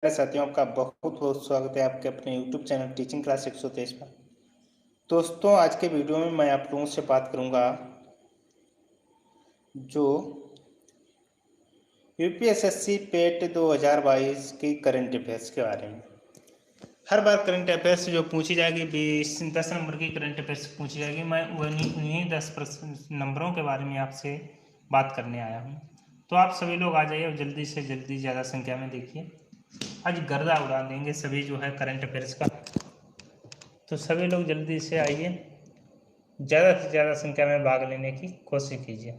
मेरे साथियों, आपका बहुत बहुत स्वागत है आपके अपने YouTube चैनल टीचिंग क्लास 123 पर। दोस्तों, आज के वीडियो में मैं आप लोगों से बात करूंगा जो यूपीएसएससी पेट 2022 की करंट अफेयर्स के बारे में। हर बार करंट अफेयर्स जो पूछी जाएगी 10 नंबर की करंट अफेयर्स पूछी जाएगी। मैं उन्हीं 10 नंबरों के बारे में आपसे बात करने आया हूँ। तो आप सभी लोग आ जाइए और जल्दी से जल्दी ज़्यादा संख्या में देखिए। आज गर्दा उड़ा देंगे सभी जो है करंट अफेयर्स का। तो सभी लोग जल्दी से आइए, ज़्यादा से ज़्यादा संख्या में भाग लेने की कोशिश कीजिए।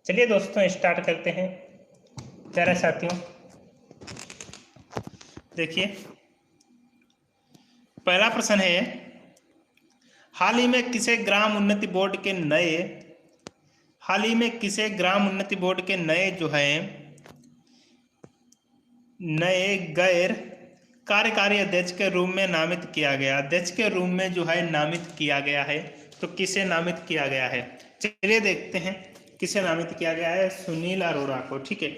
चलिए दोस्तों, स्टार्ट करते हैं। प्यारे साथियों, देखिए पहला प्रश्न है, हाल ही में किसे ग्राम उन्नति बोर्ड के नए जो है नए गैर कार्यकारी अध्यक्ष के रूप में नामित किया गया। अध्यक्ष के रूप में जो है नामित किया गया है, तो किसे नामित किया गया है? चलिए देखते हैं किसे नामित किया गया है। सुनील अरोड़ा को, ठीक है,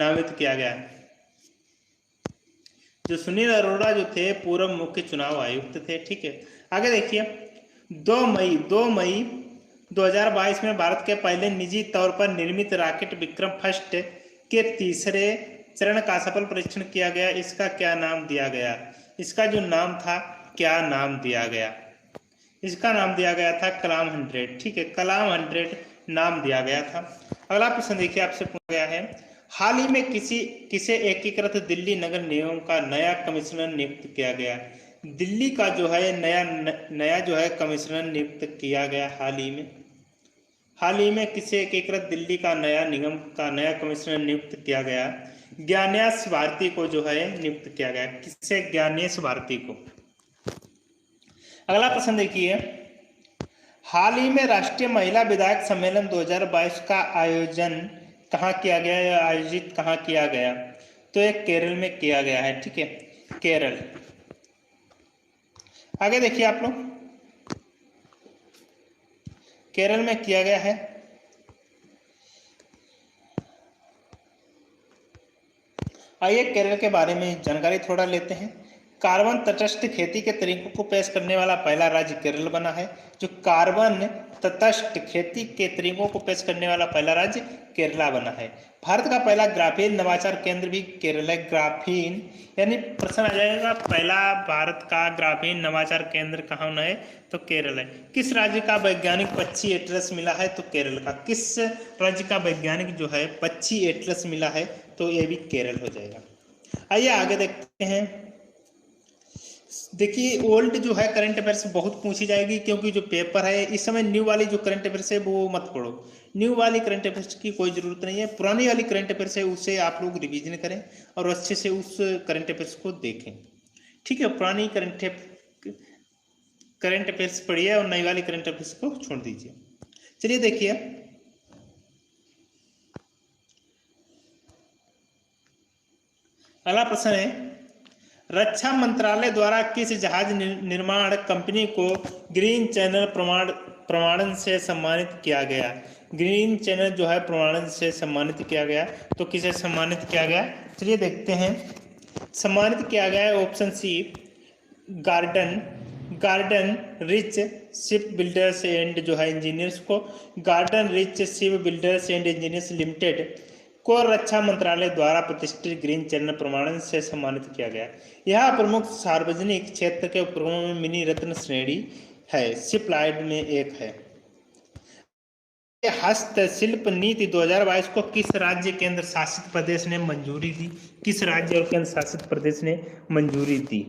नामित किया गया है। जो सुनील अरोड़ा जो थे पूर्व मुख्य चुनाव आयुक्त थे, ठीक है। आगे देखिए, 2 मई 2022 में भारत के पहले निजी तौर पर निर्मित रॉकेट विक्रम फर्स्ट के तीसरे चरण का सफल परीक्षण किया गया। इसका क्या नाम दिया गया? इसका जो नाम था, क्या नाम दिया गया? इसका नाम दिया गया था कलाम 100, ठीक है, कलाम 100 नाम दिया गया था। अगला प्रश्न देखिए, आपसे पूछा गया है, हाल ही में किसे एकीकृत दिल्ली नगर निगम का नया कमिश्नर नियुक्त किया गया? दिल्ली का जो है नया जो है कमिश्नर नियुक्त किया गया हाल ही में किसे एकीकृत दिल्ली का नया निगम का नया कमिश्नर नियुक्त किया गया? ज्ञानेश भारती को जो है नियुक्त किया गया। किससे? ज्ञानेश भारती को। अगला प्रश्न देखिए, हाल ही में राष्ट्रीय महिला विधायक सम्मेलन 2022 का आयोजन कहाँ किया गया या आयोजित कहाँ किया गया? तो ये केरल में किया गया है, ठीक है, केरल। आगे देखिए आप लोग, केरल में किया गया है। आइए केरल के बारे में जानकारी थोड़ा लेते हैं। कार्बन तटस्थ खेती के तरीकों को पेश करने वाला पहला राज्य केरल बना है। जो कार्बन तटस्थ खेती के तरीकों को पेश करने वाला पहला राज्य केरला बना है। भारत का पहला ग्राफीन नवाचार केंद्र भी केरल है। ग्राफीन यानी प्रश्न आ जाएगा, पहला भारत का ग्राफीन नवाचार केंद्र कहाँ है? तो केरल है। किस राज्य का वैज्ञानिक पक्षी एटलस मिला है? तो केरल का। किस राज्य का वैज्ञानिक जो है पक्षी एटलस मिला है? तो ये भी केरल हो जाएगा। आइए आगे देखते हैं। देखिए, ओल्ड जो है करंट अफेयर्स बहुत पूछी जाएगी, क्योंकि जो पेपर है इस समय न्यू वाली जो करंट अफेयर्स है वो मत पढ़ो। न्यू वाली करंट अफेयर्स की कोई जरूरत नहीं है। पुरानी वाली करंट अफेयर्स है उसे आप लोग रिवीजन करें और अच्छे से उस करंट अफेयर्स को देखें, ठीक है। पुरानी करंट अफेयर्स पढ़िए और नई वाली करंट अफेयर्स को छोड़ दीजिए। चलिए देखिए, अगला प्रश्न है, रक्षा मंत्रालय द्वारा किस जहाज निर्माण कंपनी को ग्रीन चैनल प्रमाणन से सम्मानित किया गया? ग्रीन चैनल जो है प्रमाणन से सम्मानित किया गया, तो किसे सम्मानित किया गया? चलिए देखते हैं। सम्मानित किया गया है option C, Garden Reach ship builders and जो है इंजीनियर्स को Garden Reach ship builders and engineers limited को रक्षा मंत्रालय द्वारा प्रतिष्ठित ग्रीन चैनल प्रमाणन से सम्मानित किया गया। यह प्रमुख सार्वजनिक क्षेत्र के उपक्रमों में मिनी रत्न श्रेणी है, शिपलाइड में एक है। हस्तशिल्प नीति 2022 को किस राज्य केंद्र शासित प्रदेश ने मंजूरी दी? किस राज्य और केंद्र शासित प्रदेश ने मंजूरी दी?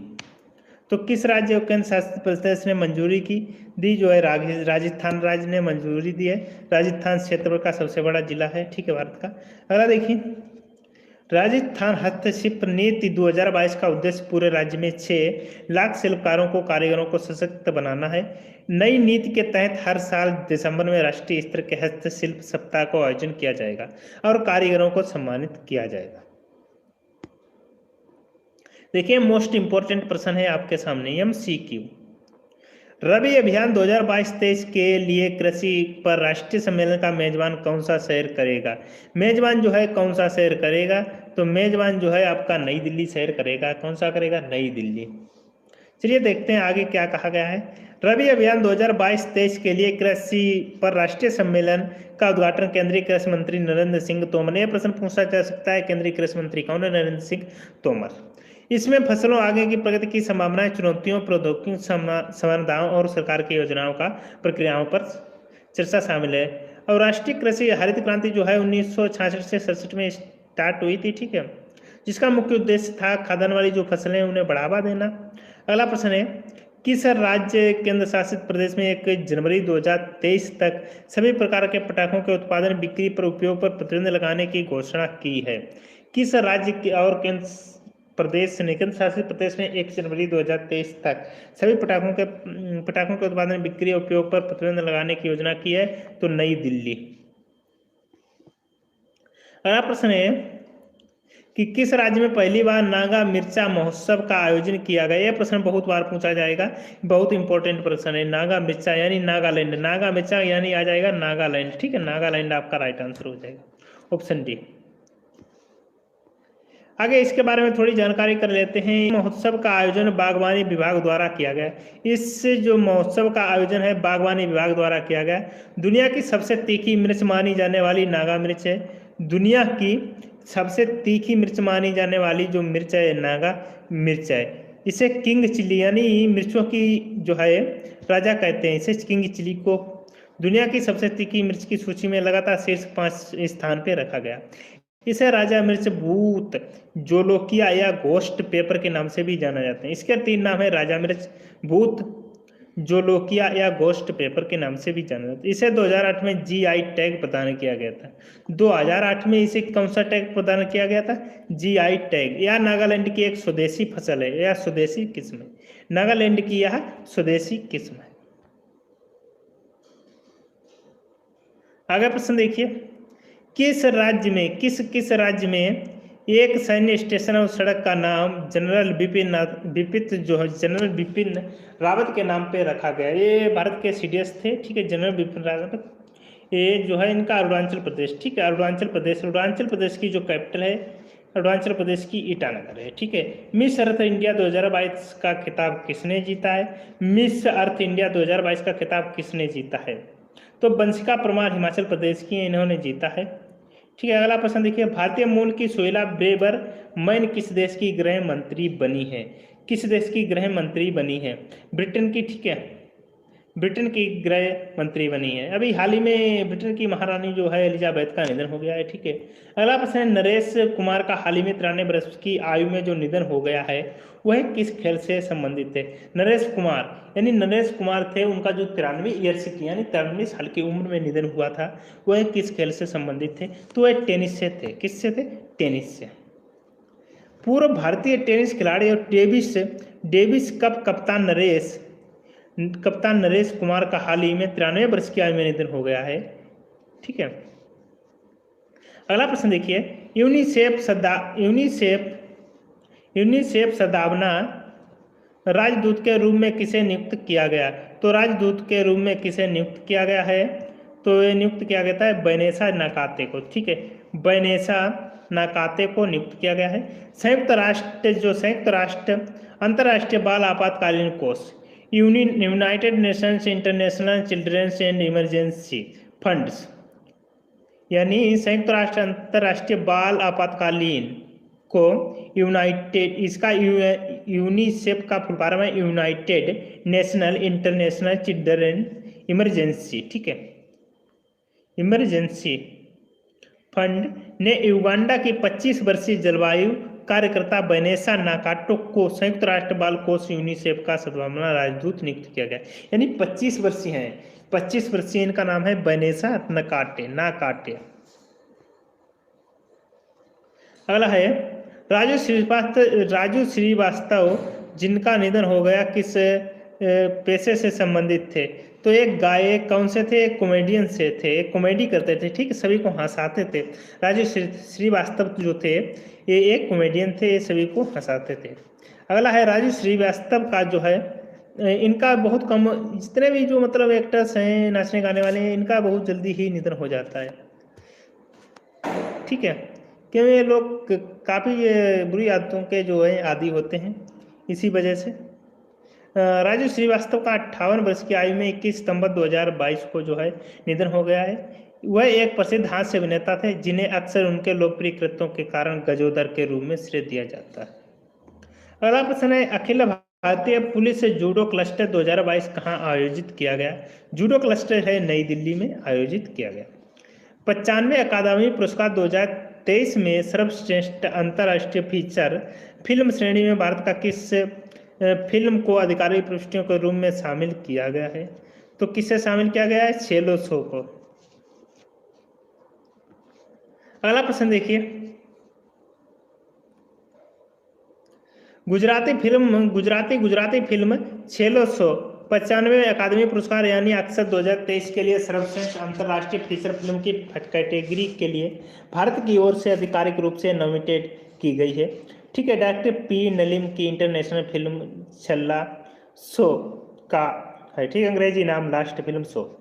तो किस राज्य और केंद्र शासित प्रदेश ने मंजूरी दी? जो है राजस्थान राज्य ने मंजूरी दी है। राजस्थान क्षेत्र का सबसे बड़ा जिला है, ठीक है, भारत का। अगला देखिए, राजस्थान हस्तशिल्प नीति 2022 का उद्देश्य पूरे राज्य में 6 लाख शिल्पकारों को कारीगरों को सशक्त बनाना है। नई नीति के तहत हर साल दिसंबर में राष्ट्रीय स्तर के हस्तशिल्प सप्ताह का आयोजन किया जाएगा और कारीगरों को सम्मानित किया जाएगा। देखिए, मोस्ट इंपोर्टेंट प्रश्न है आपके सामने, MCQ। रबी अभियान 2022-23 के लिए कृषि पर राष्ट्रीय सम्मेलन का मेजबान कौन सा शहर करेगा? मेजबान जो है कौन सा शहर करेगा? तो मेजबान जो है आपका नई दिल्ली शहर करेगा। कौन सा करेगा? नई दिल्ली। चलिए देखते हैं आगे क्या कहा गया है। रबी अभियान 2022-23 के लिए कृषि पर राष्ट्रीय सम्मेलन का उद्घाटन केंद्रीय कृषि मंत्री नरेंद्र सिंह तोमर ने। यह प्रश्न पूछा जा सकता है, केंद्रीय कृषि मंत्री कौन है? नरेंद्र सिंह तोमर। इसमें फसलों आगे की प्रगति की संभावनाएं, चुनौतियों, प्रौद्योगिकी समाधानों और सरकार की योजनाओं का प्रक्रियाओं पर चर्चा शामिल है। और राष्ट्रीय कृषि हरित क्रांति जो है 1966 से 67 में स्टार्ट हुई थी, ठीक है, जिसका मुख्य उद्देश्य था खाद्यान्न वाली जो फसलें उन्हें बढ़ावा देना। अगला प्रश्न है, किस राज्य केंद्र शासित प्रदेश में 1 जनवरी 2023 तक सभी प्रकार के पटाखों के उत्पादन, बिक्री पर उपयोग पर प्रतिबंध लगाने की घोषणा की है? किस राज्य और केंद्र शासित प्रदेश में 1 जनवरी 2023 तक सभी पटाखों के उत्पादन, बिक्री और उपयोग पर प्रतिबंध लगाने की योजना की है? तो नई दिल्ली। अगला प्रश्न है कि किस राज्य में पहली बार नागा मिर्चा महोत्सव का आयोजन किया गया? यह प्रश्न बहुत बार पूछा जाएगा, बहुत इंपॉर्टेंट प्रश्न है। नागा मिर्चा यानी नागालैंड, नागा मिर्चा यानी आ जाएगा नागालैंड, ठीक है, नागालैंड आपका राइट आंसर हो जाएगा, ऑप्शन डी। आगे इसके बारे में थोड़ी जानकारी कर लेते हैं। महोत्सव का आयोजन बागवानी विभाग द्वारा किया गया। इस जो महोत्सव का आयोजन है बागवानी विभाग द्वारा किया गया। दुनिया की सबसे तीखी मिर्च मानी जाने वाली नागा मिर्च है। दुनिया की सबसे तीखी मिर्च मानी जाने वाली जो मिर्च है नागा मिर्च है। इसे किंग चिली यानी मिर्चों की जो है राजा कहते हैं। इसे किंग चिली को दुनिया की सबसे तीखी मिर्च की सूची में लगातार शीर्ष 5 स्थान पर रखा गया। इसे राजा मिर्च, भूत, जोलोकिया या घोस्ट पेपर के नाम से भी जाना जाता है। इसके 3 नाम है, राजा मिर्च, भूत, जोलोकिया या घोस्ट पेपर के नाम से भी जाना जाता है। इसे 2008 में GI टैग प्रदान किया गया था। 2008 में इसे कौन सा टैग प्रदान किया गया था? GI tag. यह नागालैंड की एक स्वदेशी फसल है, यह स्वदेशी किस्म है, नागालैंड की यह स्वदेशी किस्म है। आगे प्रश्न देखिए, किस राज्य में एक सैन्य स्टेशन और सड़क का नाम जनरल बिपिन रावत के नाम पे रखा गया? ये भारत के CDS थे, ठीक है, जनरल बिपिन रावत। ये जो है इनका अरुणाचल प्रदेश, ठीक है, अरुणाचल प्रदेश की जो कैपिटल है अरुणाचल प्रदेश की ईटानगर है, ठीक है। मिस अर्थ इंडिया 2022 का खिताब किसने जीता है? मिस अर्थ इंडिया 2022 का खिताब किसने जीता है? तो वंशिका परमार हिमाचल प्रदेश की इन्होंने जीता है, ठीक है। अगला प्रश्न देखिए, भारतीय मूल की सोहेला ब्रेबरमैन किस देश की गृह मंत्री बनी है? किस देश की गृह मंत्री बनी है? ब्रिटेन की, ठीक है, ब्रिटेन की गृह मंत्री बनी है। अभी हाल ही में ब्रिटेन की महारानी जो है एलिजाबेथ का निधन हो गया है, ठीक है। अगला प्रश्न है, नरेश कुमार का हाल ही में 93 वर्ष की आयु में जो निधन हो गया है वह किस खेल से संबंधित है? नरेश कुमार थे, उनका जो 93 ईयर्स की यानी 93 साल की उम्र में निधन हुआ था, वह किस खेल से संबंधित थे? तो वह टेनिस से थे। किससे थे? टेनिस से। पूर्व भारतीय टेनिस खिलाड़ी और डेविस कप कप्तान नरेश कुमार का हाल ही में 93 वर्ष की आयु में निधन हो गया है, ठीक है। अगला प्रश्न देखिए, यूनिसेफ सद्भावना राजदूत के रूप में किसे नियुक्त किया गया? तो राजदूत के रूप में किसे नियुक्त किया गया है? तो ये नियुक्त किया गया है बैनेसा नाकाते को, ठीक है, बैनेसा नाकाते को नियुक्त किया गया है। संयुक्त राष्ट्र अंतर्राष्ट्रीय बाल आपातकालीन कोष United Nations international children's and emergency funds यानी संयुक्त राष्ट्र अंतर्राष्ट्रीय बाल आपातकालीन को यूनिसेफ का फुल फॉर्म है United national international children emergency, ठीक है, इमरजेंसी फंड ने युगांडा की 25 वर्षीय जलवायु कार्यकर्ता बैनेसा नाकाटो को संयुक्त राष्ट्र बाल कोष यूनिसेफ का सद्भावना राजदूत नियुक्त किया गया। यानी 25 वर्षीय हैं, 25 वर्षीय इनका नाम है बैनेसा नाकाटे। अगला है राजू श्रीवास्तव जिनका निधन हो गया किस पेशे से संबंधित थे? तो एक गायक, कौन से थे? एक कॉमेडियन से थे, एक कॉमेडी करते थे, ठीक, सभी को हंसाते थे। राजू श्रीवास्तव जो थे ये एक कॉमेडियन थे, ये सभी को हंसाते थे। अगला है राजू श्रीवास्तव का जो है इनका बहुत कम, जितने भी जो मतलब एक्टर्स हैं, नाचने गाने वाले हैं, इनका बहुत जल्दी ही निधन हो जाता है, ठीक है। क्यों ये लोग काफ़ी बुरी आदतों के जो है आदी होते हैं, इसी वजह से। राजू श्रीवास्तव का 58 वर्ष की आयु में 21 सितंबर 2022 को जो है निधन हो गया है। वह एक प्रसिद्ध हास्य अभिनेता थे जिन्हें अक्सर उनके लोकप्रिय कृत्यों के कारण गजोदर के रूप में श्रेय दिया जाता है। अगला प्रश्न है, Akhil Bharatiya police judo cluster 2022 कहाँ आयोजित किया गया? जूडो क्लस्टर है नई दिल्ली में आयोजित किया गया। 95वें अकादमी पुरस्कार 2023 में सर्वश्रेष्ठ अंतर्राष्ट्रीय फीचर फिल्म श्रेणी में भारत का किस फिल्म को आधिकारिक पुरस्कारों के रूप में शामिल किया गया है? तो किसे शामिल किया गया है? छेलो शो को। अगला प्रश्न देखिए, गुजराती फिल्म छेलो शो 95वें अकादमी पुरस्कार यानी अक्सर 2023 के लिए सर्वश्रेष्ठ अंतर्राष्ट्रीय फीचर फिल्म की कैटेगरी के लिए भारत की ओर से आधिकारिक रूप से नॉमिनेटेड की गई है। ठीक है, डायरेक्टर पी नलीम की इंटरनेशनल फिल्म छल्ला शो का है। ठीक है, अंग्रेजी नाम लास्ट फिल्म शो,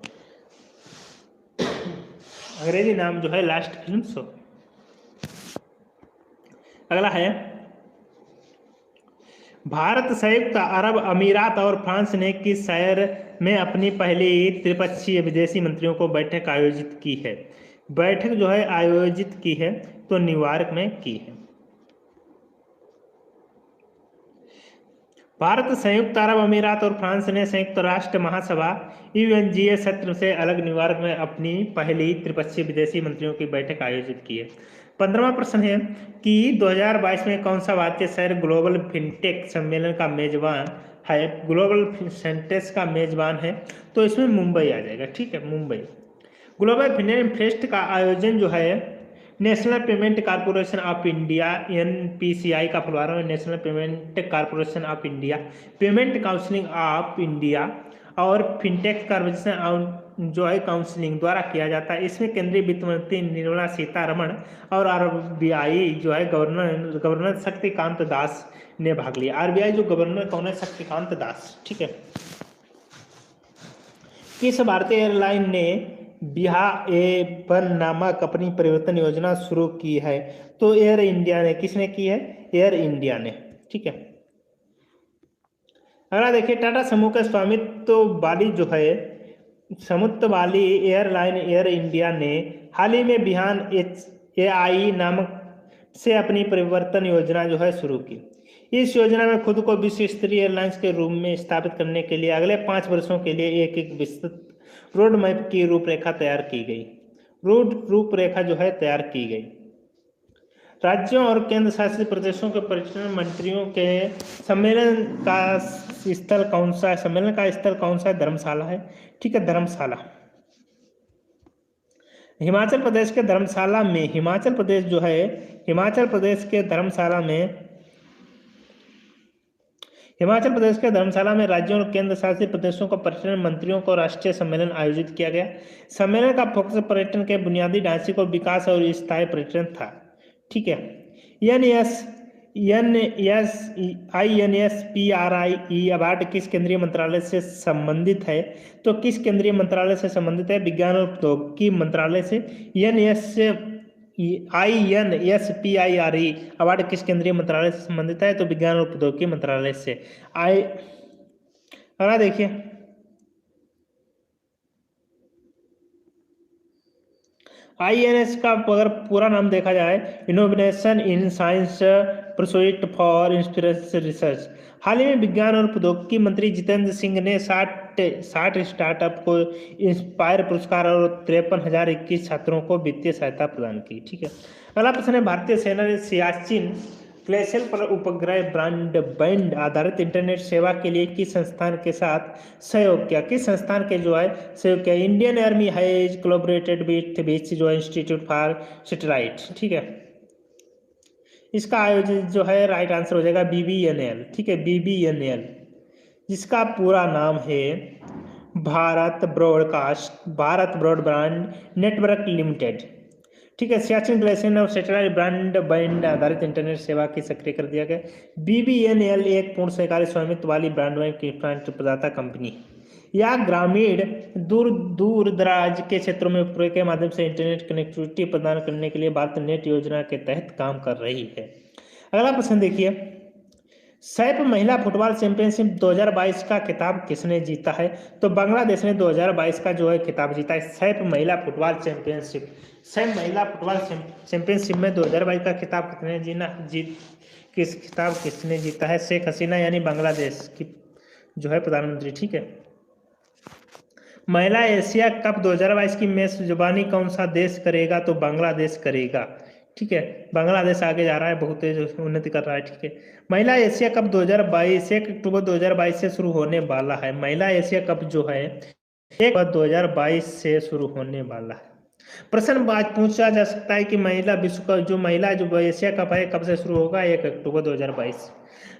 अंग्रेजी नाम जो है लास्ट फिल्म शो। अगला है, भारत, संयुक्त अरब अमीरात और फ्रांस ने किस शहर में अपनी पहली त्रिपक्षीय विदेशी मंत्रियों को बैठक आयोजित की है? बैठक जो है आयोजित की है तो न्यूयॉर्क में की है। भारत, संयुक्त अरब अमीरात और फ्रांस ने संयुक्त राष्ट्र महासभा UNGA सत्र से अलग न्यूयॉर्क में अपनी पहली त्रिपक्षीय विदेशी मंत्रियों की बैठक आयोजित की है। 15वां प्रश्न है कि 2022 में कौन सा भारतीय शहर ग्लोबल फिनटेक सम्मेलन का मेजबान है? ग्लोबल फिनटेक का मेजबान है तो इसमें मुंबई आ जाएगा। ठीक है, मुंबई। ग्लोबल फिनटेक फेस्ट का आयोजन जो है national payment corporation of India NPCI का फुलवारा में national payment corporation of India, payment counselling of India और फिनटेक कॉर्पोरेशन जो है काउंसिलिंग द्वारा किया जाता है। इसमें केंद्रीय वित्त मंत्री निर्मला सीतारमण और RBI जो है गवर्नर शक्तिकांत दास ने भाग लिया। RBI जो गवर्नर कौन है? शक्तिकांत दास। ठीक है, किस भारतीय एयरलाइन ने बिहा-ए-वन नामक अपनी परिवर्तन योजना शुरू की है? तो एयर इंडिया ने। किसने की है? एयर इंडिया ने। ठीक है, अगला देखिए, टाटा समूह के स्वामित्व वाली जो है स्वामित्व वाली एयरलाइन एयर इंडिया ने हाल ही में बिहान AI नामक से अपनी परिवर्तन योजना जो है शुरू की। इस योजना में खुद को विश्व स्तरीय एयरलाइंस के रूप में स्थापित करने के लिए अगले 5 वर्षों के लिए एक विस्तृत रोड मैप की रूपरेखा तैयार की गई। रूपरेखा जो है तैयार की गई। राज्यों और केंद्र शासित प्रदेशों के पर्यटन मंत्रियों के सम्मेलन का स्थल कौन सा है? सम्मेलन का स्थल कौन सा है? धर्मशाला है। ठीक है, धर्मशाला। हिमाचल प्रदेश के धर्मशाला में हिमाचल प्रदेश के धर्मशाला में राज्यों और केंद्र शासित प्रदेशों को पर्यटन मंत्रियों को राष्ट्रीय सम्मेलन आयोजित किया गया। सम्मेलन का फोकस पर्यटन के बुनियादी ढांचे को विकास और स्थायी पर्यटन था। ठीक है, INSPRIE अवार्ड किस केंद्रीय मंत्रालय से संबंधित है? तो किस केंद्रीय मंत्रालय से संबंधित है? विज्ञान और प्रौद्योगिकी मंत्रालय से। INSPIRE अवार्ड किस केंद्रीय मंत्रालय से संबंधित है? तो विज्ञान और प्रौद्योगिकी मंत्रालय से। अगला देखिए, INS का अगर पूरा नाम देखा जाए, innovation in science pursuit for inspiration research. हाल ही में विज्ञान और प्रौद्योगिकी मंत्री जितेंद्र सिंह ने 60 स्टार्टअप को इंस्पायर पुरस्कार और 53,021 छात्रों को वित्तीय सहायता प्रदान की। ठीक है, अगला प्रश्न है, भारतीय सेना ने सियाचिन ग्लेशियर पर उपग्रह ब्रॉडबैंड आधारित इंटरनेट सेवा के लिए किस संस्थान के साथ सहयोग किया? किस संस्थान के जो है सहयोग किया? Indian army has collaborated with जो इंस्टीट्यूट फॉर सैटेलाइट। ठीक है, इसका आयोजन जो है राइट आंसर हो जाएगा BBNL। ठीक है, BBNL, जिसका पूरा नाम है भारत ब्रॉडबैंड नेटवर्क लिमिटेड। ठीक है, सियाचिन ग्लेशियर और सैटेलाइट ब्रॉडबैंड आधारित इंटरनेट सेवा की सक्रिय कर दिया गया। BBNL एक पूर्ण सरकारी स्वामित्व वाली ब्रॉडबैंड इंफ्रास्ट्रक्चर प्रदाता कंपनी। या ग्रामीण दूर दूर दराज के क्षेत्रों में उपग्रह के माध्यम से इंटरनेट कनेक्टिविटी प्रदान करने के लिए भारत नेट योजना के तहत काम कर रही है। अगला प्रश्न देखिए, सैफ महिला फुटबॉल चैंपियनशिप 2022 का खिताब किसने जीता है? तो बांग्लादेश ने 2022 का जो है खिताब जीता है, सैफ महिला फुटबॉल चैंपियनशिप। सैफ महिला फुटबॉल चैंपियनशिप में 2022 का खिताब किसने जीता है? शेख हसीना यानी बांग्लादेश की जो है प्रधानमंत्री। ठीक है। महिला एशिया कप 2022 की मेजबानी कौन सा देश करेगा? तो बांग्लादेश करेगा। ठीक है, बांग्लादेश आगे जा रहा है, बहुत तेज उन्नति कर रहा है। ठीक है, महिला एशिया कप 2022 1 अक्टूबर 2022 से शुरू होने वाला है। महिला एशिया कप जो है 1 अक्टूबर 2022 से शुरू होने वाला है। प्रश्न आज पूछा जा सकता है कि महिला विश्व कप जो एशिया कप है कब से शुरू होगा? 1 अक्टूबर 2022।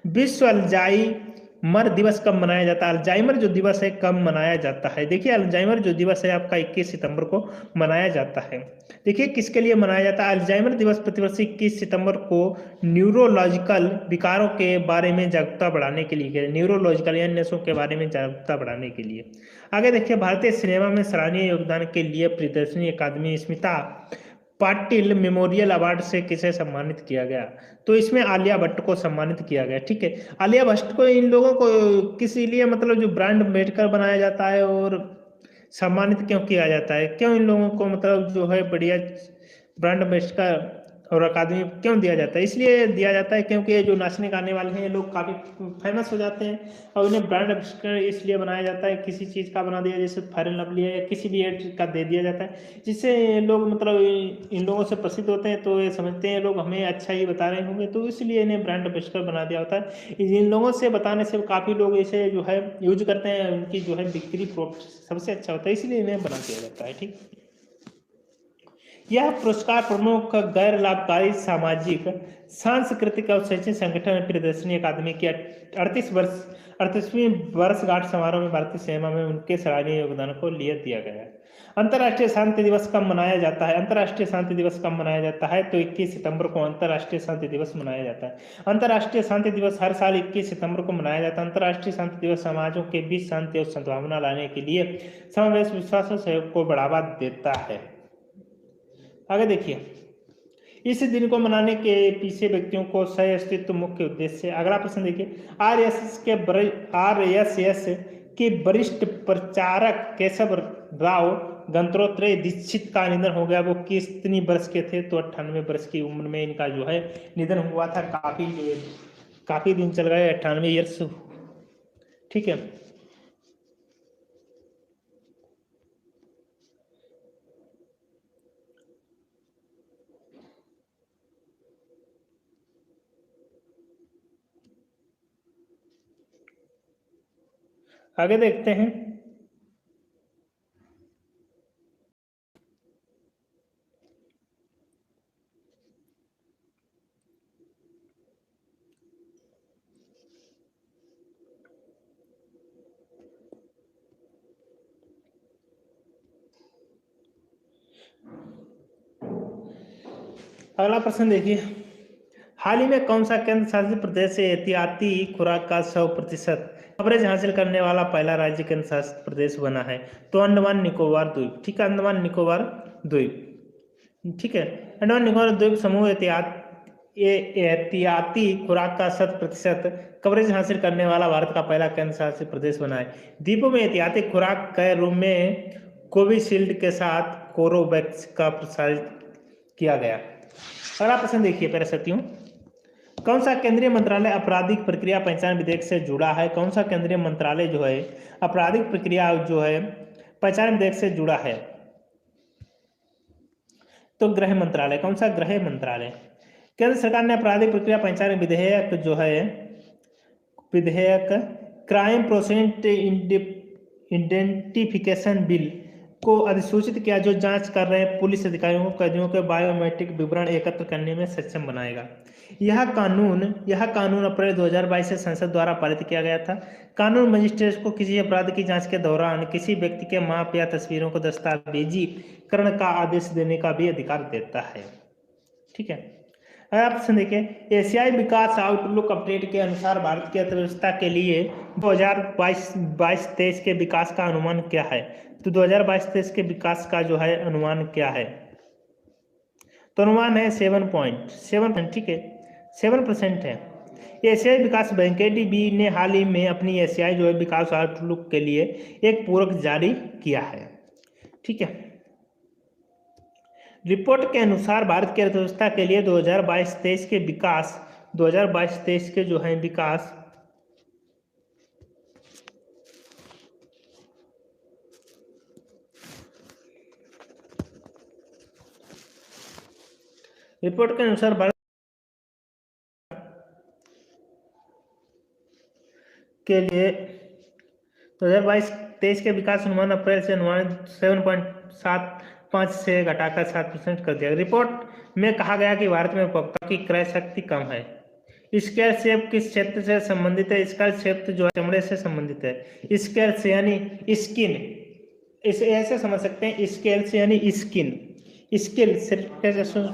विश्व अल्जाइमर दिवस कब मनाया जाता है? अल्जाइमर जो दिवस है कब मनाया जाता है? देखिए, अल्जाइमर जो दिवस है आपका 21 सितंबर को मनाया जाता है। देखिए, किसके लिए मनाया जाता है? अल्जाइमर दिवस प्रतिवर्ष 21 सितंबर को न्यूरोलॉजिकल विकारों के बारे में जागरूकता बढ़ाने के लिए, न्यूरोलॉजिकल यानी नसों के बारे में जागरूकता बढ़ाने के लिए। आगे देखिए, भारतीय सिनेमा में सराहनीय योगदान के लिए प्रियदर्शनी अकादमी स्मिता पाटिल मेमोरियल अवार्ड से किसे सम्मानित किया गया? तो इसमें आलिया भट्ट को सम्मानित किया गया। ठीक है, आलिया भट्ट को, इन लोगों को किस लिए, मतलब जो ब्रांड अम्बेडकर बनाया जाता है और सम्मानित क्यों किया जाता है? क्यों इन लोगों को मतलब जो है बढ़िया ब्रांड अम्बेडकर और अकादमी क्यों दिया जाता है? इसलिए दिया जाता है क्योंकि ये जो नाचने गाने वाले हैं ये लोग काफ़ी फेमस हो जाते हैं और उन्हें ब्रांड अम्बेडकर इसलिए बनाया जाता है, किसी चीज़ का बना दिया, जैसे फेयर एंड लवली है या किसी भी एड का दे दिया जाता है, जिससे लोग मतलब इन लोगों से प्रसिद्ध होते हैं, तो ये समझते हैं लोग हमें अच्छा ही बता रहे होंगे, तो इसलिए इन्हें ब्रांड अम्बेडकर बना दिया होता है। इन लोगों से बताने से काफ़ी लोग इसे जो है यूज करते हैं, उनकी जो है बिक्री प्रॉफिट सबसे अच्छा होता है, इसलिए इन्हें बना दिया जाता है। ठीक, यह पुरस्कार प्रमुख गैर लाभकारी सामाजिक, सांस्कृतिक और शैक्षणिक संगठन प्रियदर्शनी अकादमी की 38वीं वर्षगांठ समारोह में भारतीय सिनेमा में उनके सराहनीय योगदान को लिए दिया गया है। अंतर्राष्ट्रीय शांति दिवस कब मनाया जाता है? अंतर्राष्ट्रीय शांति दिवस कब मनाया जाता है? तो 21 सितंबर को अंतर्राष्ट्रीय शांति दिवस मनाया जाता है। अंतर्राष्ट्रीय शांति दिवस हर साल 21 सितंबर को मनाया जाता है। अंतर्राष्ट्रीय शांति दिवस समाजों के बीच शांति और सद्भावना लाने के लिए समावेश, विश्वास और सहयोग को बढ़ावा देता है। आगे देखिए, इस दिन को मनाने के पीछे व्यक्तियों को सह अस्तित्व मुख्य उद्देश्य। अगला प्रश्न देखिए, आरएसएस के वरिष्ठ प्रचारक केशव राव गंत्रोत्रेय दीक्षित का निधन हो गया। वो कितनी वर्ष के थे? तो 98 वर्ष की उम्र में इनका जो है निधन हुआ था। काफी दिन चल गए, 98 ईयर्स। ठीक है, आगे देखते हैं। अगला प्रश्न देखिए, हाल ही में कौन सा केंद्र शासित प्रदेश से एहतियाती खुराक का 100% कवरेज हासिल करने वाला पहला राज्य केंद्र शासित प्रदेश बना है? तो अंडमान निकोबार द्वीप। ठीक है, अंडमान निकोबार द्वीप। ठीक है, अंडमान निकोबार द्वीप समूह एहतियाती खुराक का 100% कवरेज हासिल करने वाला भारत का पहला केंद्र शासित प्रदेश बना है। द्वीपों में एहतियाती खुराक के रूप में कोविशील्ड के साथ कोरोवैक्स का प्रसारित किया गया। अगला प्रश्न देखिए प्यारे साथियों, कौन सा केंद्रीय मंत्रालय आपराधिक प्रक्रिया पहचान विधेयक से जुड़ा है? कौन सा केंद्रीय मंत्रालय जो है आपराधिक प्रक्रिया जो है पहचान विधेयक से जुड़ा है? तो गृह मंत्रालय। कौन सा? गृह मंत्रालय। केंद्र सरकार ने आपराधिक प्रक्रिया पहचान विधेयक जो है क्राइम प्रोसेंट आइडेंटिफिकेशन बिल को अधिसूचित किया, जो जांच कर रहे पुलिस अधिकारियों को कैदियों के बायोमेट्रिक विवरण एकत्र करने में सक्षम बनाएगा। यह कानून अप्रैल 2022 से संसद द्वारा पारित किया गया था। कानून मजिस्ट्रेट को किसी अपराध की जांच के दौरान किसी व्यक्ति के माप या तस्वीरों को दस्तावेजीकरण का आदेश देने का भी अधिकार देता है। ठीक है, आप ऑप्शन देखिए, एशियाई विकास आउटलुक अपडेट के अनुसार भारत की अर्थव्यवस्था के लिए 2022-23 के विकास का अनुमान क्या है? तो 2022-23 के विकास का जो है अनुमान क्या है? तो अनुमान है 7.7%, ठीक है, 7% है। एशियाई विकास बैंक एडीबी ने हाल ही में अपनी एशियाई जो है विकास आउटलुक के लिए एक पूरक जारी किया है, ठीक है। रिपोर्ट के अनुसार भारत की अर्थव्यवस्था के लिए 2022-23 के विकास 2022-23 के जो है विकास रिपोर्ट के अनुसार भारत के लिए 2022-23 के विकास अनुमान अप्रैल से अनुमान 7.75 से घटाकर 7% कर दिया। रिपोर्ट में कहा गया कि भारत में उपभोक्ता की क्रय शक्ति कम है। स्केल शेप किस क्षेत्र से संबंधित है? स्केल शेप जो है चमड़े से संबंधित है। स्केल से यानी स्किन, इसे ऐसे समझ सकते हैं, स्केल से यानी स्किन, स्किल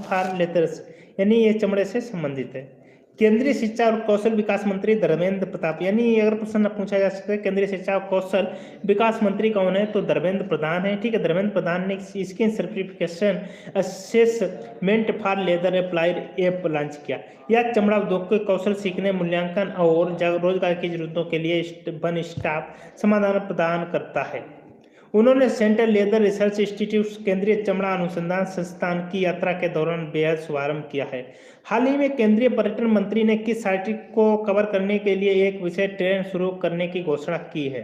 फॉर लेदर्स, यानी ये चमड़े से संबंधित है। केंद्रीय शिक्षा और कौशल विकास मंत्री धर्मेंद्र प्रताप, यानी अगर प्रश्न पूछा जा सकता है केंद्रीय शिक्षा और कौशल विकास मंत्री कौन है, तो धर्मेंद्र प्रधान है, ठीक है। धर्मेंद्र प्रधान ने skin certification assessment for leather applied app launch किया। यह चमड़ा उद्योग के कौशल सीखने, मूल्यांकन और रोजगार की जरूरतों के लिए वन स्टॉप समाधान प्रदान करता है। उन्होंने सेंट्रल लेदर रिसर्च इंस्टीट्यूट, केंद्रीय चमड़ा अनुसंधान संस्थान की यात्रा के दौरान बेहद शुभारंभ किया है। हाल ही में केंद्रीय पर्यटन मंत्री ने किस साइट को कवर करने के लिए एक विशेष ट्रेन शुरू करने की घोषणा की है?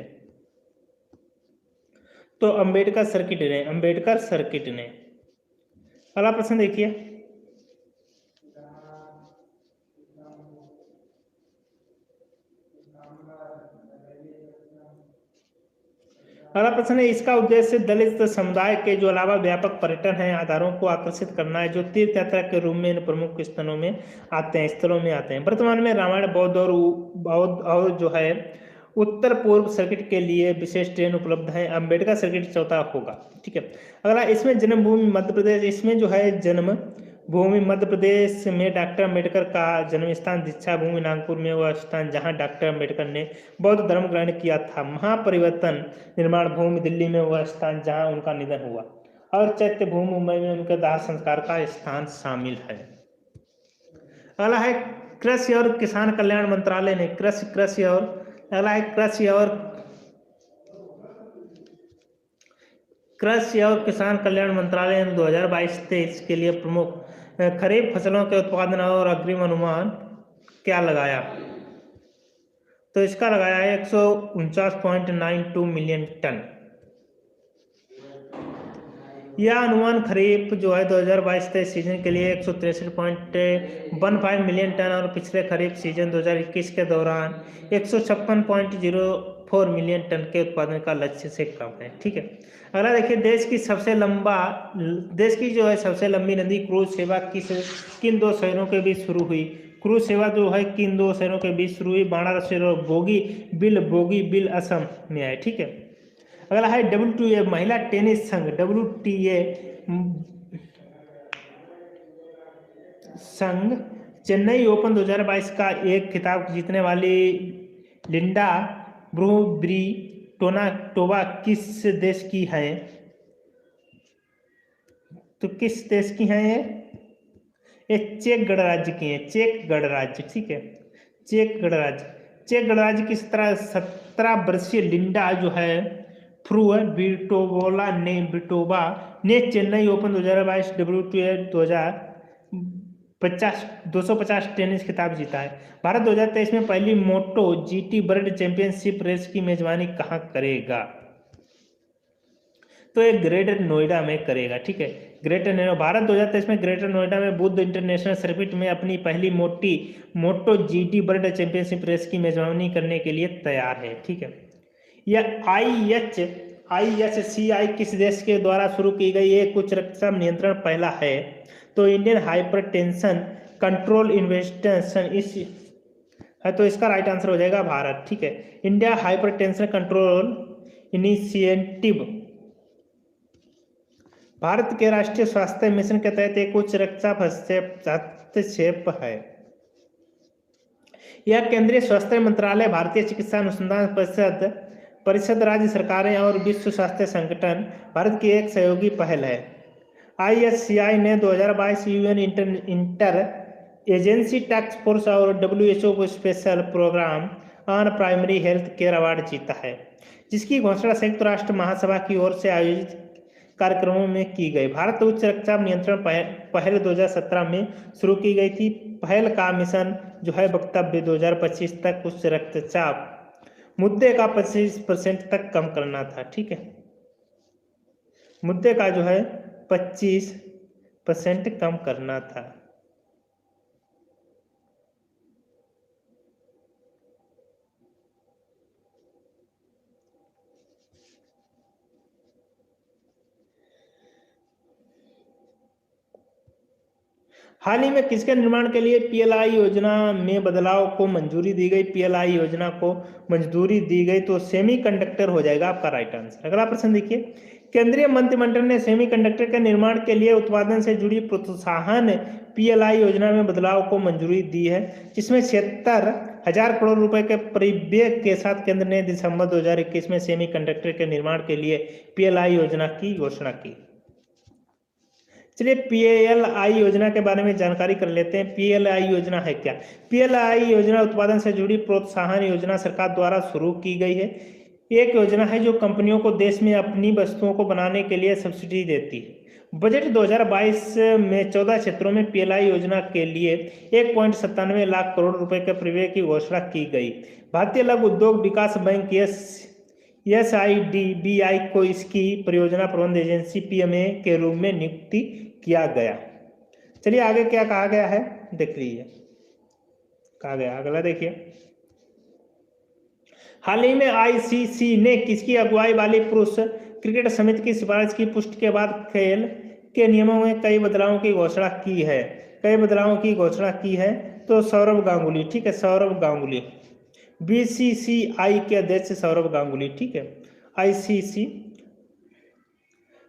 तो अंबेडकर सर्किट ने। अगला प्रश्न देखिए, अगला प्रश्न है, इसका उद्देश्य दलित समुदाय के जो अलावा व्यापक पर्यटन है आधारों को आकर्षित करना है, जो तीर्थ यात्रा के रूप में इन प्रमुख स्थलों में आते हैं। वर्तमान में रामायण, बौद्ध और जो है उत्तर पूर्व सर्किट के लिए विशेष ट्रेन उपलब्ध है। अंबेडकर सर्किट चौथा होगा, ठीक है। अगला, इसमें जन्मभूमि मध्य प्रदेश, इसमें जो है जन्म भूमि मध्य प्रदेश में डॉक्टर अम्बेडकर का जन्म स्थान दीक्षा भूमि नागपुर में वह स्थान जहां डॉक्टर अम्बेडकर ने बौद्ध धर्म ग्रहण किया था। महापरिवर्तन निर्माण भूमि दिल्ली में वह स्थान जहां उनका निधन हुआ। और चैत्य भूमि मुंबई में उनके दाह संस्कार का स्थान शामिल है। अगला है, कृषि और किसान कल्याण मंत्रालय ने कृषि और किसान कल्याण मंत्रालय ने 2022-23 के लिए प्रमुख खरीफ फसलों के उत्पादन और अग्रिम अनुमान क्या लगाया? तो इसका लगाया है 149.92 मिलियन टन। यह अनुमान खरीफ जो है 2022-23 सीजन के लिए 163.15 मिलियन टन और पिछले खरीफ सीजन 2021 के दौरान 156.04 मिलियन टन के उत्पादन का लक्ष्य से कम है, ठीक है। अगला देखिए, देश की जो है सबसे लंबी नदी क्रूज सेवा किन दो शहरों के बीच शुरू हुई? क्रूज सेवा जो है किन दो शहरों के बीच शुरू हुई? वाराणसी और बोगीबिल असम में है, ठीक है। अगला है, WTA महिला टेनिस संघ, WTA संघ चेन्नई ओपन 2022 का एक खिताब जीतने वाली लिंडा ब्रुहबिटोवा किस देश की है? तो किस देश की है ये चेक गणराज्य की है, चेक गणराज्य, ठीक है, चेक गणराज्य की 17 वर्षीय लिंडा जो है ब्रुहबिटोवा ने चेन्नई ओपन 2022 WTA 250 टेनिस खिताब जीता है। भारत 2023 में पहली मोटो GT वर्ल्ड चैंपियनशिप रेस की मेजबानी कहाँ करेगा? तो ये ग्रेटर नोएडा में करेगा, ठीक है। भारत 2023 में ग्रेटर नोएडा में बुद्ध इंटरनेशनल सर्किट में अपनी पहली मोटो GT वर्ल्ड चैंपियनशिप रेस की मेजबानी करने के लिए तैयार है, ठीक है। यह IHCI किस देश के द्वारा शुरू की गई एक उच्च रक्तचाप नियंत्रण पहला है? तो इंडियन हाइपरटेंशन कंट्रोल इन्वेस्टिगेशन इस है, तो इसका राइट आंसर हो जाएगा भारत, ठीक है। India hypertension control initiative Bharat के राष्ट्रीय स्वास्थ्य मिशन के तहत एक उच्च रक्तचाप हस्तक्षेप है। यह केंद्रीय स्वास्थ्य मंत्रालय, भारतीय चिकित्सा अनुसंधान परिषद, राज्य सरकारें और विश्व स्वास्थ्य संगठन भारत की एक सहयोगी पहल है। ISCI ने 2022 UN inter agency task force और WHO को special programme on primary health care award जीता है, जिसकी घोषणा संयुक्त राष्ट्र महासभा की ओर से आयोजित कार्यक्रमों में की गई। भारत उच्च रक्तचाप नियंत्रण पहल 2017 में शुरू की गई थी। पहल का मिशन जो है वक्तव्य 2025 तक उच्च रक्तचाप मुद्दे का 25% तक कम करना था। ठीक है, मुद्दे का जो है 25% कम करना था। हाल ही में किसके निर्माण के लिए PLI योजना में बदलाव को मंजूरी दी गई? PLI योजना को मंजूरी दी गई तो सेमीकंडक्टर हो जाएगा आपका राइट आंसर। अगला प्रश्न देखिए, केंद्रीय मंत्रिमंडल ने सेमीकंडक्टर के निर्माण के लिए उत्पादन से जुड़ी प्रोत्साहन PLI योजना में बदलाव को मंजूरी दी है, जिसमें 76,000 करोड़ रुपए के परिव्यय के साथ केंद्र ने दिसंबर 2021 में सेमीकंडक्टर के निर्माण के लिए PLI योजना की घोषणा की। चलिए PLI योजना के बारे में जानकारी कर लेते हैं। PLI योजना है क्या? PLI योजना उत्पादन से जुड़ी प्रोत्साहन योजना सरकार द्वारा शुरू की गई है। एक योजना है जो कंपनियों को देश में अपनी वस्तुओं को बनाने के लिए सब्सिडी देती है। बजट 2022 में 14 क्षेत्रों में PLI योजना के लिए 1.97 लाख करोड़ रुपए के परिव्यय की घोषणा की गई। भारतीय लघु उद्योग विकास बैंक SIDBI को इसकी परियोजना प्रबंध एजेंसी PMA के रूप में नियुक्ति किया गया। चलिए आगे क्या कहा गया है देख लीजिए, कहा गया अगला देखिए, हाल ही में ICC ने किसकी अगुवाई वाली पुरुष क्रिकेट समिति की सिफारिश की पुष्टि के बाद खेल के नियमों में कई बदलावों की घोषणा की है? कई बदलावों की घोषणा की है तो सौरभ गांगुली। ठीक है, सौरभ गांगुली, BCCI के अध्यक्ष सौरभ गांगुली। ठीक है, ICC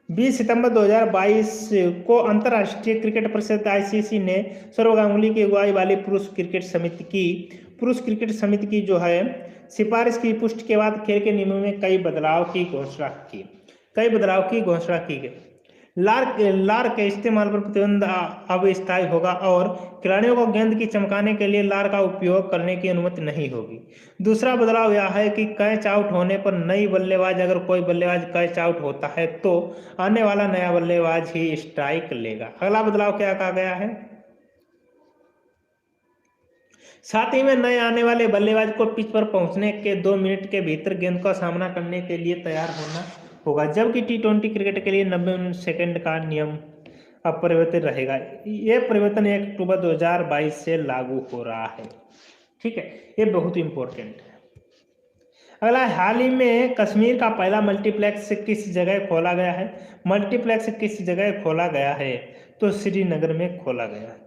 20 सितंबर 2022 को अंतर्राष्ट्रीय क्रिकेट परिषद ICC ने सौरभ गांगुली की अगुवाई वाली पुरुष क्रिकेट समिति की जो है सिफारिश की पुष्टि के बाद खेल के नियमों में कई बदलाव की घोषणा की गई। लार के इस्तेमाल पर प्रतिबंध अब स्थायी होगा और खिलाड़ियों को गेंद की चमकाने के लिए लार का उपयोग करने की अनुमति नहीं होगी। दूसरा बदलाव यह है कि कैच आउट होने पर नई बल्लेबाज, अगर कोई बल्लेबाज कैच आउट होता है तो आने वाला नया बल्लेबाज ही स्ट्राइक लेगा। अगला बदलाव क्या कहा गया है? साथ ही में नए आने वाले बल्लेबाज को पिच पर पहुंचने के 2 मिनट के भीतर गेंद का सामना करने के लिए तैयार होना होगा, जबकि T20 क्रिकेट के लिए 90 सेकंड का नियम अपरिवर्तित रहेगा। यह परिवर्तन 1 अक्टूबर 2022 से लागू हो रहा है। ठीक है, ये बहुत इंपॉर्टेंट है। अगला, हाल ही में कश्मीर का पहला मल्टीप्लेक्स किस जगह खोला गया है? मल्टीप्लेक्स किस जगह खोला गया है तो श्रीनगर में खोला गया है।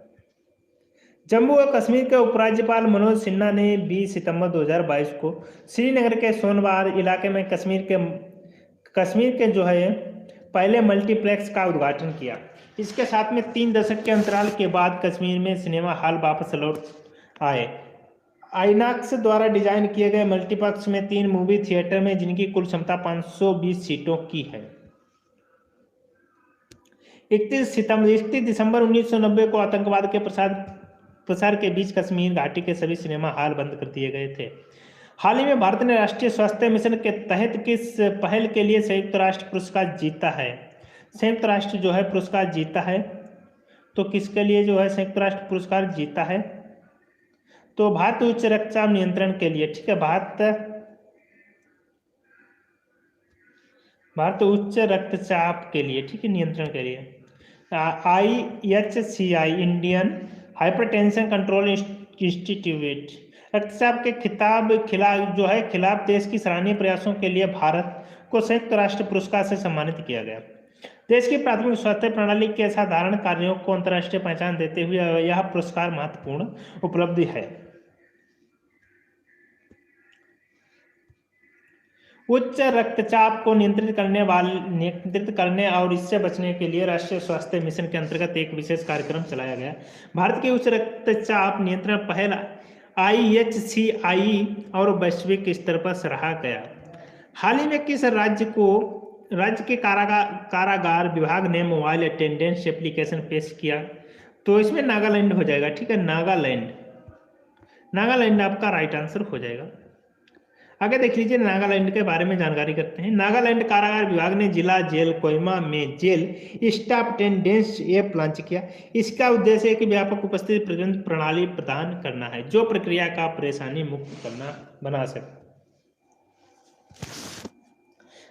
जम्मू और कश्मीर के उपराज्यपाल मनोज सिन्हा ने 20 सितंबर 2022 को श्रीनगर के सोनवार इलाके में कश्मीर के जो है पहले मल्टीप्लेक्स का उद्घाटन किया। इसके साथ में 3 दशक के अंतराल के बाद कश्मीर में सिनेमा हॉल वापस लौट आए। आइनॉक्स द्वारा डिजाइन किए गए मल्टीप्लेक्स में 3 मूवी थिएटर में जिनकी कुल क्षमता 520 सीटों की है। 31 दिसंबर 1990 को आतंकवाद के प्रसार के बीच कश्मीर घाटी के सभी सिनेमा हॉल बंद कर दिए गए थे। हाल ही में भारत ने राष्ट्रीय स्वास्थ्य मिशन के तहत किस पहल के लिए संयुक्त राष्ट्र पुरस्कार जीता है? संयुक्त राष्ट्र जो है पुरस्कार जीता है तो किसके लिए जो है संयुक्त राष्ट्र पुरस्कार जीता है? तो भारत उच्च रक्तचाप नियंत्रण के लिए। ठीक है, भारत उच्च रक्तचाप के लिए, ठीक है, नियंत्रण के लिए। IHCI Indian hypertension control institute रक्तचाप के खिलाफ देश की सराहनीय प्रयासों के लिए भारत को संयुक्त राष्ट्र पुरस्कार से सम्मानित किया गया। देश की प्राथमिक स्वास्थ्य प्रणाली के साधारण कार्यों को अंतर्राष्ट्रीय पहचान देते हुए यह पुरस्कार महत्वपूर्ण उपलब्धि है। उच्च रक्तचाप को नियंत्रित करने और इससे बचने के लिए राष्ट्रीय स्वास्थ्य मिशन के अंतर्गत एक विशेष कार्यक्रम चलाया गया। भारत की उच्च रक्तचाप नियंत्रण पहल IHCI और वैश्विक स्तर पर सराहा गया। हाल ही में किस राज्य के कारागार विभाग ने मोबाइल अटेंडेंस एप्लीकेशन पेश किया? तो इसमें नागालैंड हो जाएगा। ठीक है, नागालैंड आपका राइट आंसर हो जाएगा। आगे देख लीजिए, नागालैंड के बारे में जानकारी करते हैं। नागालैंड कारागार विभाग ने जिला जेल कोहिमा में jail staff attendance app launch किया। इसका उद्देश्य है कि व्यापक उपस्थिति प्रबंधन प्रणाली प्रदान करना है जो प्रक्रिया का परेशानी मुक्त बना सके।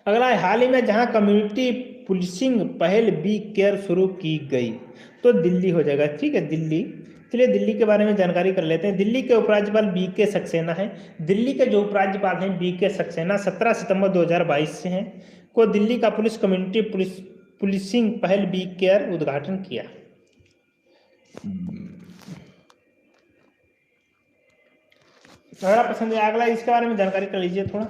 अगला है, हाल ही में जहां कम्युनिटी पुलिसिंग पहल बी केयर शुरू की गई, तो दिल्ली हो जाएगा। ठीक है, दिल्ली। चलिए दिल्ली के बारे में जानकारी कर लेते हैं। दिल्ली के उपराज्यपाल BK सक्सेना है। दिल्ली के जो उपराज्यपाल हैं BK सक्सेना 17 सितंबर 2022 से हैं को दिल्ली का पुलिस कम्युनिटी पुलिसिंग पहल बी केयर उद्घाटन किया। अगला पसंद है, अगला इसके बारे में जानकारी कर लीजिए थोड़ा।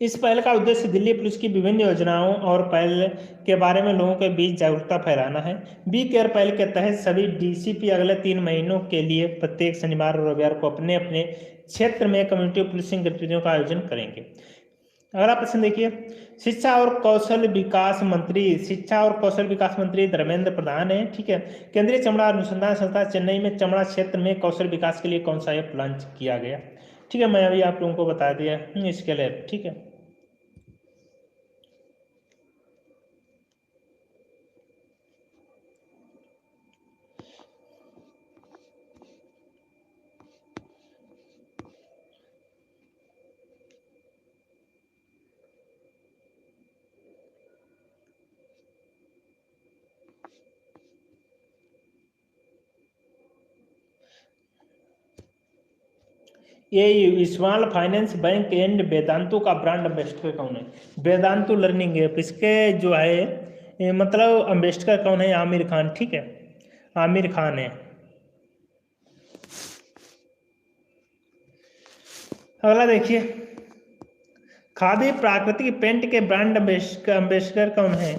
इस पहल का उद्देश्य दिल्ली पुलिस की विभिन्न योजनाओं और पहल के बारे में लोगों के बीच जागरूकता फैलाना है। बी केयर पहल के तहत सभी DCP अगले 3 महीनों के लिए प्रत्येक शनिवार और रविवार को अपने अपने क्षेत्र में कम्युनिटी पुलिसिंग गतिविधियों का आयोजन करेंगे। अगला प्रश्न देखिए, शिक्षा और कौशल विकास मंत्री धर्मेंद्र प्रधान है। ठीक है, केंद्रीय चमड़ा अनुसंधान संस्थान चेन्नई में चमड़ा क्षेत्र में कौशल विकास के लिए कौन सा ऐप लॉन्च किया गया? ठीक है, मैं अभी आप लोगों को बता दिया इसके लिए। ठीक है, ये small finance bank and Vedantu का ब्रांड एम्बेसडर कौन है? वेदांतु लर्निंग ऐप, इसके जो है मतलब एम्बेसडर कौन है? आमिर खान। ठीक है, आमिर खान है। अगला देखिए, खादी प्राकृतिक पेंट के ब्रांड एम्बेसडर कौन है?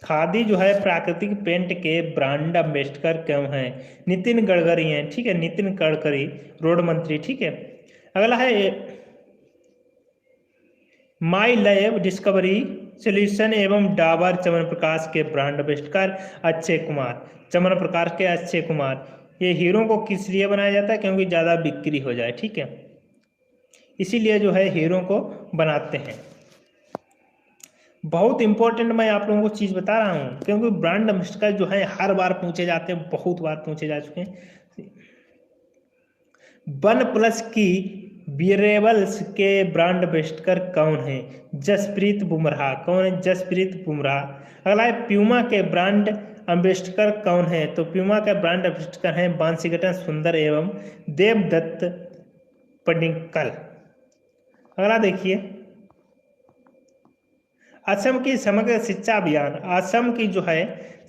खादी जो है प्राकृतिक पेंट के ब्रांड एम्बेसडर कौन है? नितिन गडकरी हैं। ठीक है, नितिन गडकरी, रोड मंत्री। ठीक है, अगला है माई लैब डिस्कवरी सोल्यूशन एवं डाबर च्यवनप्राश के ब्रांड एम्बेसडर अक्षय कुमार। च्यवनप्राश के अक्षय कुमार। ये हीरो को किस लिए बनाया जाता है? क्योंकि ज़्यादा बिक्री हो जाए। ठीक है, इसीलिए जो है हीरो को बनाते हैं। बहुत इंपॉर्टेंट मैं आप लोगों को चीज़ बता रहा हूँ, क्योंकि ब्रांड एम्बेसडर जो है हर बार पूछे जाते हैं, बहुत बार पूछे जा चुके हैं। वन प्लस की बियरेबल्स के ब्रांड एम्बेसडर कौन है? जसप्रीत बुमराह। कौन है? जसप्रीत बुमराह। अगला है, प्यूमा के ब्रांड एम्बेसडर कौन है? तो प्यूमा के ब्रांड एम्बेसडर हैं बांसीघटन सुंदर एवं देवदत्त पडिक्कल। अगला देखिए, असम की समग्र शिक्षा अभियान, असम की जो है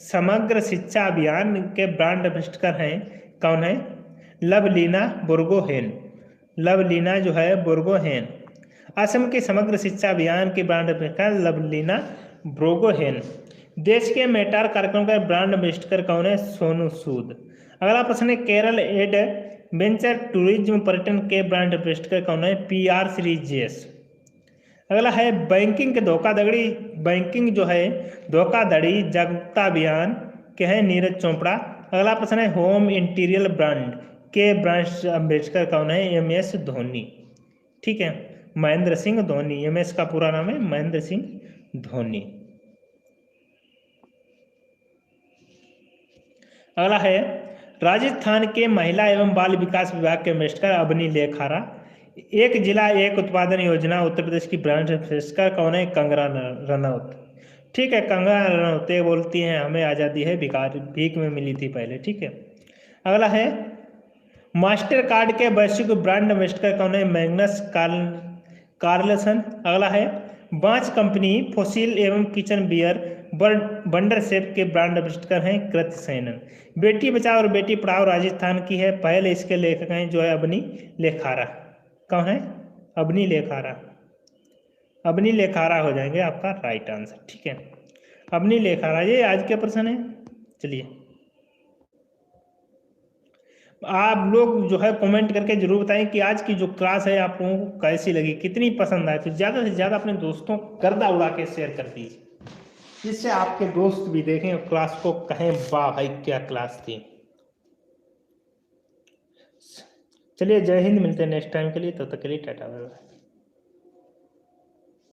समग्र शिक्षा अभियान के ब्रांड एम्बेसडर हैं कौन है? लवलीना बोर्गोहेन। लवलीना जो है बोर्गोहेन। असम के समग्र शिक्षा अभियान के ब्रांड एम्बेसडर लवलीना बोर्गोहेन। देश के मेटार कार्यक्रम का ब्रांड एम्बेसडर कौन है? सोनू सूद। अगला प्रश्न है, केरल एड वेंचर टूरिज्म पर्यटन के ब्रांड एम्बेसडर कौन है? PR श्रीजेश। अगला है, बैंकिंग जो है धोखाधड़ी जागरूकता अभियान के हैं नीरज चोपड़ा। अगला प्रश्न है, होम इंटीरियर ब्रांड के ब्रांड एम्बेसडर कौन है? MS धोनी। ठीक है, महेंद्र सिंह धोनी। MS का पूरा नाम है महेंद्र सिंह धोनी। अगला है, राजस्थान के महिला एवं बाल विकास विभाग के एम्बेसडर अवनी लेखारा। एक जिला एक उत्पादन योजना उत्तर प्रदेश की ब्रांड एम्बेसडर कौन है? कंगना रनौत। ठीक है, कंगना रनौत ये बोलती हैं हमें आज़ादी है भीख में मिली थी पहले। ठीक है, अगला है, मास्टर कार्ड के वैश्विक ब्रांड एम्बेसडर कौन है? Magnus Carlsen. अगला है, बांच कंपनी फॉसिल एवं किचन बियर बंडर सेब के ब्रांड एम्बेसडर हैं कृति सेनन। बेटी बचाओ और बेटी पढ़ाओ राजस्थान की है, पहले इसके लेखक हैं जो है अबनी लेखारा। कौन है? अबनी लेखारा। अबनी लेखारा हो जाएंगे आपका राइट आंसर, ठीक है। अबनी लेखारा, ये आज के प्रश्न है। चलिए आप लोग जो है कमेंट करके जरूर बताएं कि आज की जो क्लास है आप लोगों को कैसी लगी, कितनी पसंद आए। तो ज़्यादा से ज़्यादा अपने दोस्तों को गर्दा उड़ा के शेयर कर दीजिए, जिससे आपके दोस्त भी देखें और क्लास को कहें वाह भाई क्या क्लास थी। चलिए जय हिंद, मिलते हैं नेक्स्ट टाइम के लिए, तब तक के लिए टाटा बाय बाय।